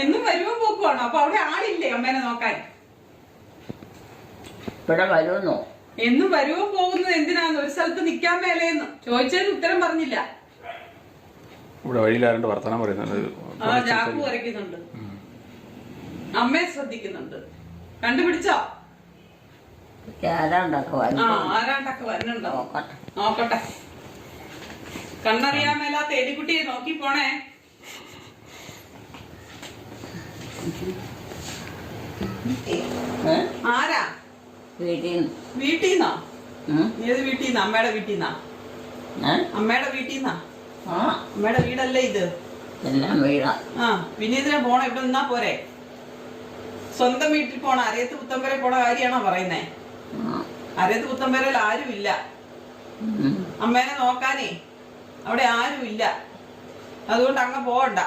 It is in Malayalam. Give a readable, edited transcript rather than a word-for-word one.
എന്നും വരുമ്പോ പോക്കുവാണോ? അപ്പൊ അവിടെ ആളില്ലേ അമ്മേനെ നോക്കാൻ? ഇവിടെ വരുമെന്നോ? എന്നും വരുവോ പോകുന്നത് എന്തിനാന്ന്? ഒരു സ്ഥലത്ത് നിക്കാൻ മേലേന്ന് ചോദിച്ചതിന് ഉത്തരം പറഞ്ഞില്ല. ഇവിടെ വഴിയിലാരണ്ട് വർത്തമാനം പറയുന്നുണ്ട്. ജാക്കു വരയ്ക്കുന്നുണ്ട്, അമ്മയെ ശ്രദ്ധിക്കുന്നുണ്ട്. കണ്ടുപിടിച്ചോ? ആരാണ്ടൊക്കെ വരും. ആരാണ്ടൊക്കെ വരുന്നുണ്ടോ? നോക്കട്ടെ. കണ്ണറിയാൻ മേലാത്ത എലിക്കുട്ടിയെ നോക്കി പോണേ. ആരാ? വീട്ടീന്നോ? ഏത് വീട്ടീന്നാ? അമ്മയുടെ വീട്ടീന്നാ? അമ്മയുടെ വീട്ടീന്നാ? അമ്മയുടെ വീടല്ലേ ഇത്? എല്ലാം വീടാ. പിന്നെ ഇതിനെ പോണ ഇവിടെ നിന്നാ പോരെ? സ്വന്തം വീട്ടിൽ പോണ അരയത്ത് പുത്തമ്പരെ പോണ കാര്യമാണോ പറയുന്നേ? അരയത്ത് പുത്തമ്പരയിൽ ആരും ഇല്ല. അമ്മേനെ നോക്കാനേ അവിടെ ആരും ഇല്ല. അതുകൊണ്ട് അങ്ങ് പോവണ്ട.